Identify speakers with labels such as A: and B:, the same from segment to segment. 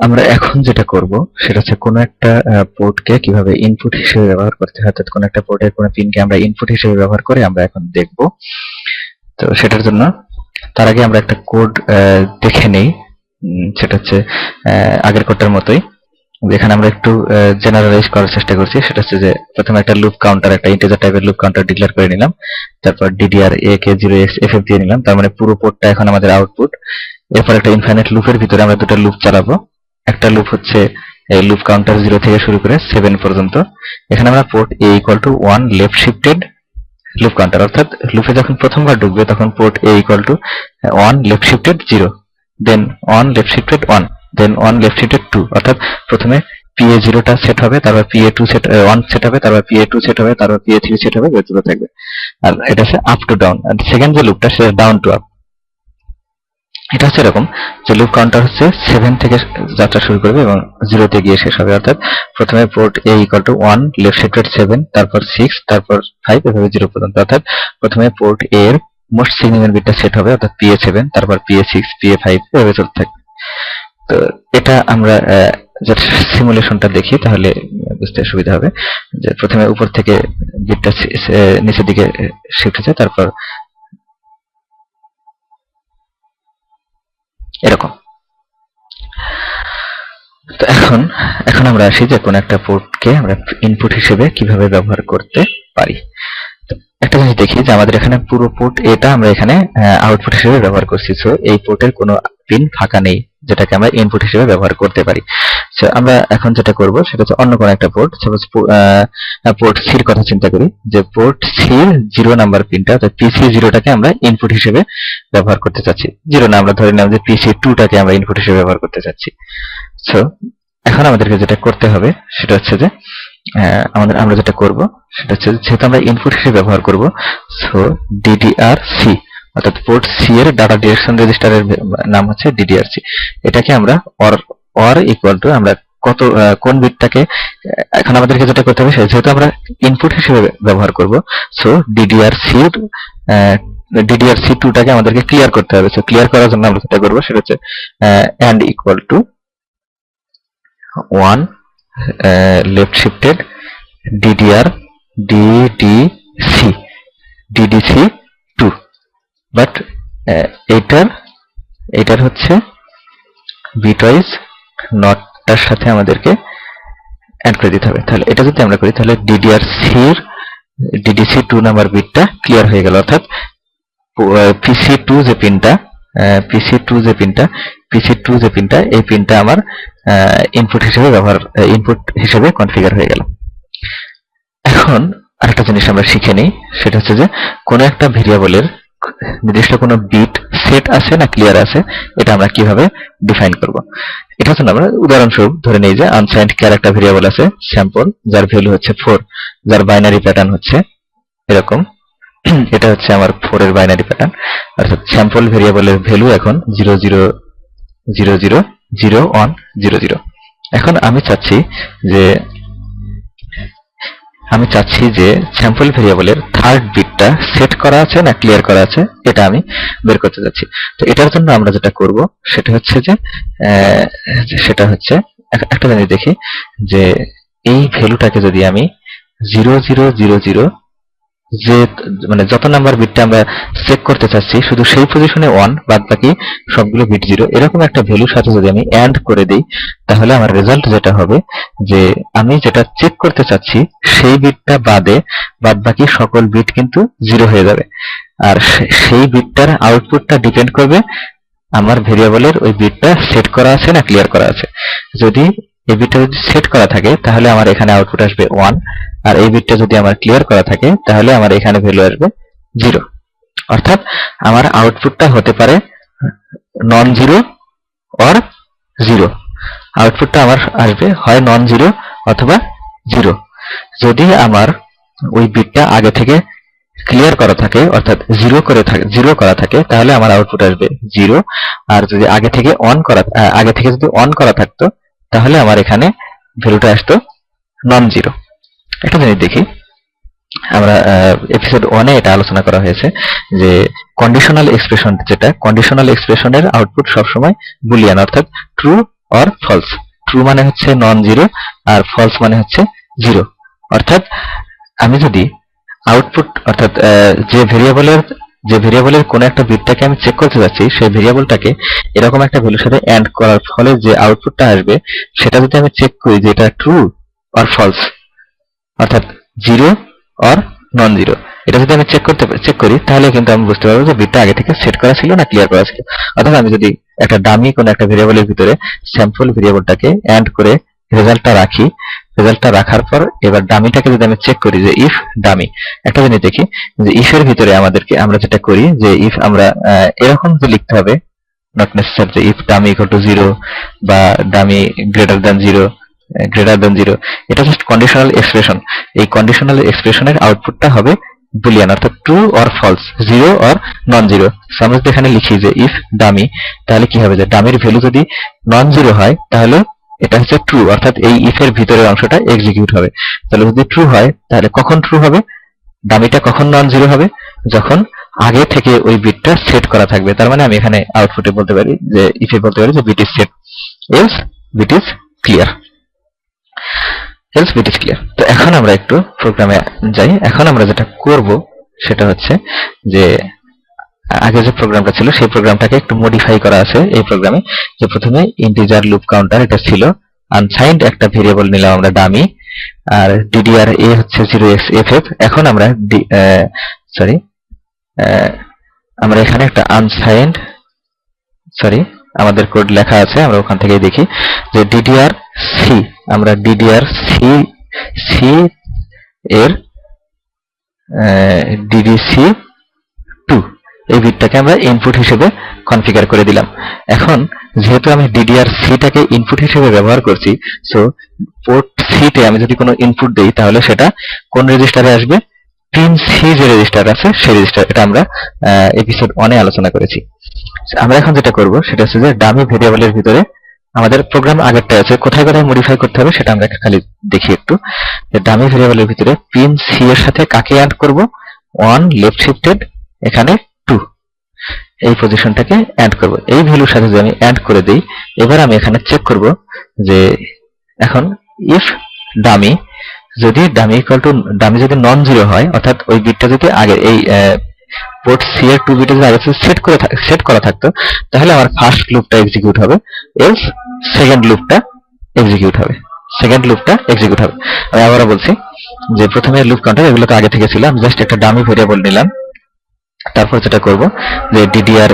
A: আমরা এখন যেটা করব সেটা হচ্ছে কোনো একটা পোর্টকে কিভাবে ইনপুট হিসেবে ব্যবহার করতে হয়, অর্থাৎ কোনো একটা পোর্টের কোনো পিনকে আমরা ইনপুট হিসেবে ব্যবহার করে আমরা এখন দেখব। তো সেটার জন্য তার আগে আমরা একটা কোড দেখে নেই। সেটা হচ্ছে আগের কোডটার মতোই। এখানে আমরা একটু জেনারেলাইজ করার চেষ্টা করছি। সেটা হচ্ছে যে প্রথমে একটা লুপ কাউন্টার, একটা ইন্টিজার টাইপের লুপ কাউন্টার ডিক্লেয়ার করে নিলাম। তারপর DDR A কে 0xFF দিয়ে নিলাম। তার মানে পুরো পোর্টটা এখন আমাদের আউটপুট। এরপর একটা ইনফাইনাইট লুপের ভিতরে আমরা দুটো লুপ চালাবো। একটা লুপ হচ্ছে এই লুপ কাউন্টার 0 থেকে শুরু করে 7 পর্যন্ত। এখানে আমরা port A = 1 left shifted loop counter, অর্থাৎ লুপে যখন প্রথমবার ঢুকবে তখন port A = 1 left shifted 0, then 1 left shifted 1, then 1 left shifted 2, অর্থাৎ প্রথমে PA0 টা সেট হবে, তারপর PA2 সেট 1 সেট হবে, তারপর PA2 সেট হবে, তারপর PA3 সেট হবে, এগুলো থাকবে। আর এটা হচ্ছে আপ টু ডাউন। আর সেকেন্ড যে লুপটা সেটা ডাউন টু আপ। এটা হচ্ছে এরকম যে লুপ কাউন্টার হচ্ছে 7 থেকে যাত্রা শুরু করবে এবং 0 তে গিয়ে শেষ হবে, অর্থাৎ প্রথমে পোর্ট A = 1 লেফট শিফটেড 7, তারপর 6, তারপর 5, এভাবে 0 পর্যন্ত। অর্থাৎ প্রথমে পোর্ট A এর মোস্ট সিগনিফিকেন্ট বিটটা সেট হবে, অর্থাৎ PA7, তারপর PA6, PA5, এভাবে চলতে থাকবে। তো এটা আমরা যদি সিমুলেশনটা দেখি তাহলে বুঝতে সুবিধা হবে যে প্রথমে উপর থেকে বিটটা নিচের দিকে শিফট হচ্ছে, তারপর এরকম। তো এখন আমরা আসি যে কোন একটা পোর্টকে আমরা ইনপুট হিসেবে কিভাবে ব্যবহার করতে পারি। একটা জিনিস দেখি যে আমাদের এখানে পুরো পোর্ট এটা আমরা এখানে আউটপুট হিসেবে ব্যবহার করছি। সো এই পোর্টের কোনো পিন ফাঁকা নেই যেটাকে আমরা ইনপুট হিসেবে ব্যবহার করতে পারি। সো আমরা এখন যেটা করব সেটা হচ্ছে অন্য কোনো একটা পোর্ট, সাপোজ পোর্ট সির কথা চিন্তা করি, যে পোর্ট সির 0 নাম্বার পিনটা, অর্থাৎ PC0 টাকে আমরা ইনপুট হিসেবে ব্যবহার করতে চাচ্ছি। 0 না, আমরা ধরে নিলাম যে PC2 টাকে আমরা ইনপুট হিসেবে ব্যবহার করতে চাচ্ছি। সো এখন আমাদেরকে যেটা করতে হবে সেটা হচ্ছে যে আমরা যেটা করব সেটা হচ্ছে যেহেতু আমরা ইনপুট হিসেবে ব্যবহার করব, সো DDRC, অর্থাৎ পোর্ট সি এর ডাটা ডিরেকশন রেজিস্টারের নাম হচ্ছে DDRC। এটাকে আমরা অর ইকুয়াল টু আমরা কোন বিটটাকে, এখন আমাদেরকে যেটা করতে হবে যেহেতু আমরা ইনপুট হিসেবে ব্যবহার করব, সো DDRC2 টাকে আমাদেরকে ক্লিয়ার করতে হবে। সো ক্লিয়ার করার জন্য আমরা যেটা করব সেটা হচ্ছে and equal to 1 left shifted DDC2, but এটার হচ্ছে বিটওয়াইজ নটটার সাথে আমাদেরকে অ্যাড করে দিতে হবে। তাহলে এটা যদি আমরা করি তাহলে DDC2 নাম্বার বিটটা ক্লিয়ার হয়ে গেল, অর্থাৎ PC2 যে পিনটা এই পিনটা আমার ইনপুট হিসেবে কনফিগার হয়ে গেল। এখন আরেকটা জিনিস আমরা শিখে নিই, সেটা হচ্ছে যে কোনো একটা ভেরিয়েবলের নির্দিষ্ট কোনো বিট সেট আছে না ক্লিয়ার আছে, এটা আমরা কিভাবে ডিফাইন করব। এটা হচ্ছে আমরা উদাহরণস্বরূপ ধরে নেই যে আনসাইন্ড ক্যারেক্টার ভেরিয়েবল আছে স্যাম্পল, যার ভ্যালু হচ্ছে 4, যার বাইনারি প্যাটার্ন হচ্ছে এরকম। এটা হচ্ছে আমার 4 এর বাইনারি প্যাটার্ন, অর্থাৎ স্যাম্পল ভেরিয়েবলের ভ্যালু এখন 0000100। এখন আমি চাচ্ছি যে স্যাম্পল ভেরিয়েবলের থার্ড বিটটা সেট করা আছে না ক্লিয়ার করা আছে, এটা আমি বের করতে যাচ্ছি। তো এটার জন্য আমরা যেটা করব সেটা হচ্ছে যে একটা জিনিস দেখি যে এই ভ্যালুটাকে যদি আমি 0000 যে মানে যত নাম্বার বিটটা আমরা চেক করতে চাচ্ছি শুধু সেই পজিশনে 1, বাদ বাকি সবগুলো বিট 0, এরকম একটা ভ্যালুর সাথে যদি আমি অ্যান্ড করে দেই তাহলে আমার রেজাল্ট যেটা হবে যে আমি যেটা চেক করতে চাচ্ছি সেই বিটটা বাদ বাকি সকল বিট কিন্তু 0 হয়ে যাবে। আর সেই বিটটার আউটপুটটা ডিপেন্ড করবে আমার ভেরিয়েবলের ওই বিটটা সেট করা আছে না ক্লিয়ার করা আছে। যদি এই বিটটা যদি সেট করা থাকে তাহলে আমার এখানে আউটপুট আসবে 1, আর এই বিটটা যদি আমার ক্লিয়ার করা থাকে তাহলে আমার এখানে ভ্যালু আসবে 0। অর্থাৎ আমার আউটপুটটা হতে পারে নন জিরো অর 0। আউটপুটটা আমার আসবে হয় নন জিরো অথবা 0। যদি আমার ওই বিটটা আগে থেকে ক্লিয়ার করা থাকে অর্থাৎ 0 করা থাকে তাহলে আমার আউটপুট আসবে 0, আর যদি আগে থেকে যদি অন করা থাকতো তাহলে আমার এখানে ভ্যালুটা আসতো নন জিরো। একটা জিনিস দেখি, আমরা এপিসোড 1 এ এটা আলোচনা করা হয়েছে যে কন্ডিশনাল এক্সপ্রেশনের আউটপুট সবসময় বুলিয়ান, অর্থাৎ ট্রু অর ফলস। ট্রু মানে হচ্ছে নন জিরো আর ফলস মানে হচ্ছে জিরো। অর্থাৎ আমি যদি আউটপুট অর্থাৎ যে ভেরিয়েবলের কোন একটা বিটটাকে আমি চেক করতে যাচ্ছি, সেই ভেরিয়েবলটাকে এরকম একটা ভ্যালুর সাথে অ্যান্ড করার ফলে যে আউটপুটটা আসবে সেটা যদি আমি চেক করি যে এটা ট্রু অর ফলস, অর্থাৎ জিরো অর নন জিরো, এটা যদি আমি চেক করি তাহলে কিন্তু আমি বুঝতে পারবো যে বিটটা আগে থেকে সেট করা ছিল না ক্লিয়ার করা ছিল। অর্থাৎ আমি যদি একটা ডামি কোন একটা ভেরিয়েবলের ভিতরে স্যাম্পল ভেরিয়েবলটাকে অ্যান্ড করে রেজাল্টটা রাখি, রেজাল্টটা রাখার পর এবার ডামিটাকে যদি আমি চেক করি যে ইফ ডামি, একটা জিনিস দেখি যে ইফ এর ভিতরে আমরা যেটা করি যে ইফ আমরা এরকম যে লিখতে হবে, নট নেসেসারি যে if dummy equal to zero বা ডামি গ্রেটার দ্যান জিরো, এটা জাস্ট কন্ডিশনাল এক্সপ্রেশন। এই কন্ডিশনাল এক্সপ্রেশনের আউটপুটটা হবে বুলিয়ান, অর্থাৎ true or false, zero or non zero. আমরা যদি এখানে লিখি যে ইফ ডামি, তাহলে কি হবে যে ডামির ভ্যালু যদি নন জিরো হয় তাহলে এটা হচ্ছে ট্রু, অর্থাৎ এই ইফ এর ভিতরের অংশটা এক্সিকিউট হবে। তাহলে যদি ট্রু হয় তাহলে কখন ট্রু হবে, ডামিটা কখন নন জিরো হবে, যখন আগে থেকে ওই বিটটা সেট করা থাকবে। তার মানে আমি এখানে আউটপুটে বলতে পারি যে ইফে বলতে পারি যে bit is set, else bit is clear, else bit is clear. তো এখন আমরা একটু প্রোগ্রামে যাই। এখন আমরা যেটা করব সেটা হচ্ছে যে আগে যে প্রোগ্রামটা ছিল সেই প্রোগ্রামটাকে একটু মডিফাই করা আছে এই প্রোগ্রামে। যে প্রথমে ইন্টিজার লুপ কাউন্টার এটা ছিল, আনসাইন্ড একটা ভেরিয়েবল নিলাম আমরা ডামি, আর ডিডিআর এ হচ্ছে 0xff। এখন আমরা আমরা এখানে একটা আনসাইন্ড, আমাদের কোড লেখা আছে, আমরা ওখান থেকেই দেখি যে ডিডিআর সি, আমরা ডিডিআর সি এর ডিডিসি 2 এই বিটটাকে আমরা ইনপুট হিসেবে কনফিগার করে দিলাম। এখন যেহেতু আমি ডিডিআর সিটাকে ইনপুট হিসেবে ব্যবহার করছি, সো পোর্ট সিতে আমি যদি কোনো ইনপুট দেই তাহলে সেটা কোন রেজিস্টারে আসবে, পিন সি যে রেজিস্টার আছে সেই রেজিস্টার। এটা আমরা এপিসোড 1 এ আলোচনা করেছি। আমরা এখন যেটা করব সেটা হচ্ছে যে ডামি ভেরিয়েবলের ভিতরে আমাদের প্রোগ্রাম আগেরটা আছে, কোথায় কোথায় মডিফাই করতে হবে সেটা আমরা খালি দেখি একটু। যে ডামি ভেরিয়েবলের ভিতরে পিন সি এর সাথে কাকে অ্যাড করব, 1 লেফট শিফটেড, এখানে 2 এই পজিশনটাকে অ্যাড করব। এই ভ্যালুর সাথে যদি আমি অ্যাড করে দেই, এবার আমি এখানে চেক করব যে এখন ইফ ডামি যদি ডামি যদি নন জিরো হয়, অর্থাৎ ওই বিটটা যদি আগে এই পোর্ট সি এর 2 বিটে যদি আগে সেট করা থাকতো তাহলে আমার ফার্স্ট লুপটা এক্সিকিউট হবে, এলস সেকেন্ড লুপটা এক্সিকিউট হবে। আমি আবারও বলছি যে প্রথমে লুপ কাউন্টার এগুলো তো আগে থেকে ছিল, আমি জাস্ট একটা ডামি ভেরিয়েবল নিলাম। তারপর যেটা করব যে ডিডিআর,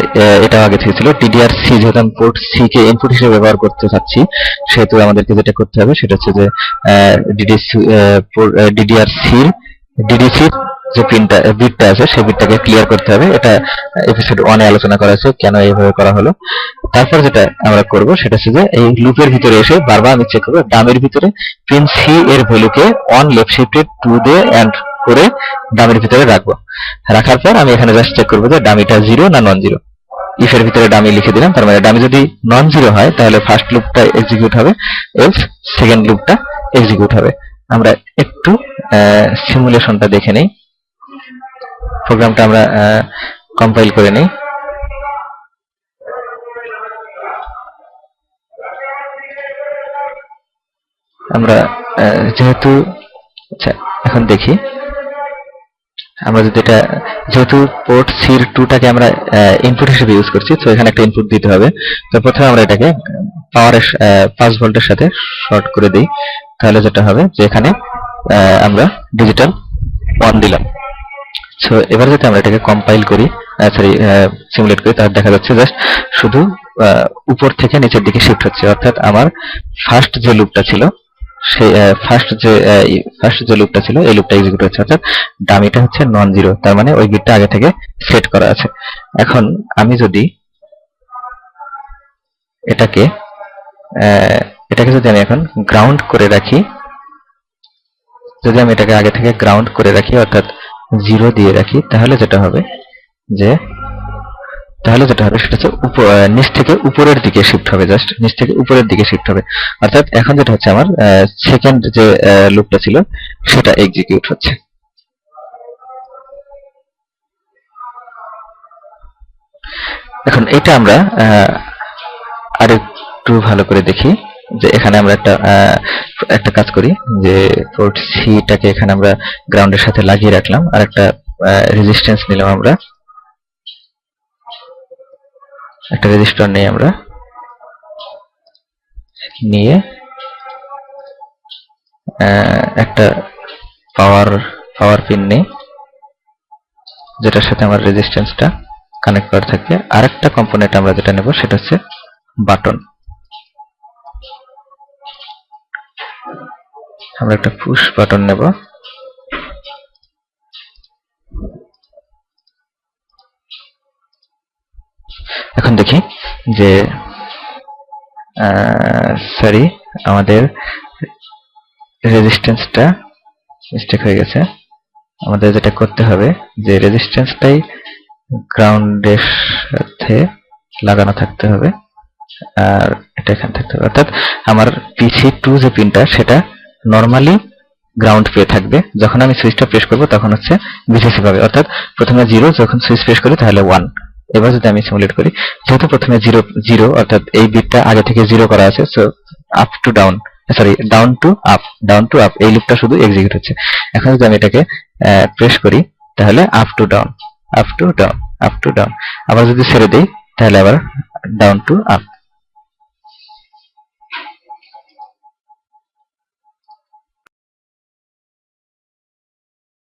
A: এটা আগে থেকে ছিল ডিডিআর সি, যেহেতু আমি পোর্ট সি কে ইনপুট হিসেবে ব্যবহার করতে চাচ্ছি সেহেতু আমাদেরকে যেটা করতে হবে সেটা হচ্ছে যে ডিডিআর সির ডিডিসি যে বিটটা আছে সেই বিটটাকে ক্লিয়ার করতে হবে। এটা এপিসোড 1 এ আলোচনা করা আছে কেন এইভাবে করা হলো। তারপর যেটা আমরা করব সেটা হচ্ছে যে এই লুপের ভিতরে এসে বারবার আমি চেক করব ডামির ভিতরে পিন সি এর ভ্যালুকে 1 লেফট শিফটেড 2 দিয়ে এন্ড করে ডামির ভিতরে রাখবো। রাখার পর আমি এখানে জাস্ট চেক করব যে ডামিটা জিরো না নন জিরো। ইফ এর ভিতরে ডামি লিখে দিলাম, তার মানে ডামি যদি নন জিরো হয় তাহলে ফার্স্ট লুপটা এক্সিকিউট হবে, এলস সেকেন্ড লুপটা এক্সিকিউট হবে। আমরা একটু সিমুলেশনটা দেখে নেই, প্রোগ্রামটা আমরা কম্পাইল করে নেই। আমরা যেহেতু এখন দেখি আমরা যদি এটা যেহেতু পোর্ট সির 2টাকে আমরা ইনপুট হিসেবে ইউজ করছি, তো এখানে একটা ইনপুট দিতে হবে। তো প্রথমে আমরা এটাকে পাওয়ারের 5 ভোল্টের সাথে শর্ট করে দিই, তাহলে যেটা হবে যে এখানে আমরা ডিজিটাল 1 দিলাম। সো এবার যদি আমরা এটাকে কম্পাইল করি, সিমুলেট করি, তাহলে দেখা যাচ্ছে জাস্ট শুধু উপর থেকে নিচের দিকে শিফট হচ্ছে। অর্থাৎ আমার ফার্স্ট যে লুপটা ছিল সেই ফার্স্ট যে লুপটা ছিল এই লুপটা এক্সিকিউট হচ্ছে, অর্থাৎ ডামিটা হচ্ছে নন জিরো, তার মানে ওই বিটটা আগে থেকে সেট করা আছে। এখন আমি যদি এটাকে যদি আমি এখন গ্রাউন্ড করে রাখি, যদি আমি এটাকে আগে থেকে গ্রাউন্ড করে রাখি অর্থাৎ 0 দিয়ে রাখি, তাহলে যেটা হবে সেটা হচ্ছে নিচ থেকে উপরের দিকে শিফট হবে, জাস্ট নিচ থেকে উপরের দিকে শিফট হবে। অর্থাৎ এখন যেটা হচ্ছে আমার সেকেন্ড যে লুপটা ছিল সেটা এক্সিকিউট হচ্ছে। এখন এটা আমরা একটু ভালো করে দেখি যে এখানে আমরা একটা কাজ করি, যে পোর্ট সিটাকে এখানে আমরা গ্রাউন্ডের সাথে লাগিয়ে রাখলাম, আর একটা রেজিস্ট্যান্স নিলাম, আমরা একটা রেজিস্টর নিয়ে একটা পাওয়ার পিন নেই, যেটার সাথে আমার রেজিস্ট্যান্সটা কানেক্ট করা থাকবে। আরেকটা কম্পোনেন্ট আমরা যেটা নেব সেটা হচ্ছে বাটন। আমরা একটা পুশ বাটন নেব। এখন দেখি যে সরি, আমাদের রেজিস্ট্যান্সটা মিস্টেক হয়ে গেছে। আমাদের যেটা করতে হবে যে রেজিস্ট্যান্সটাই গ্রাউন্ডের সাথে লাগানো থাকতে হবে, আর এটা এখানে থাকতে হবে। অর্থাৎ আমার PC2 যে পিনটা সেটা নরমালি গ্রাউন্ড পেয়ে থাকবে, যখন আমি সুইচটা প্রেস করব তখন হচ্ছে VCC পাবে। অর্থাৎ প্রথমে 0, যখন সুইচ প্রেস করি তাহলে 1। এবার যদি আমি সিমুলেট করি, যেহেতু প্রথমে 0 অর্থাৎ এই বিটটা আগে থেকে 0 করা আছে, so up to down, sorry down to up এই লুপটা শুধু এক্সিকিউট হচ্ছে। এখন যদি আমি এটাকে প্রেস করি তাহলে up to down, up to down, up to down. আবার যদি ছেড়ে দেই তাহলে আবার ডাউন টু আপ।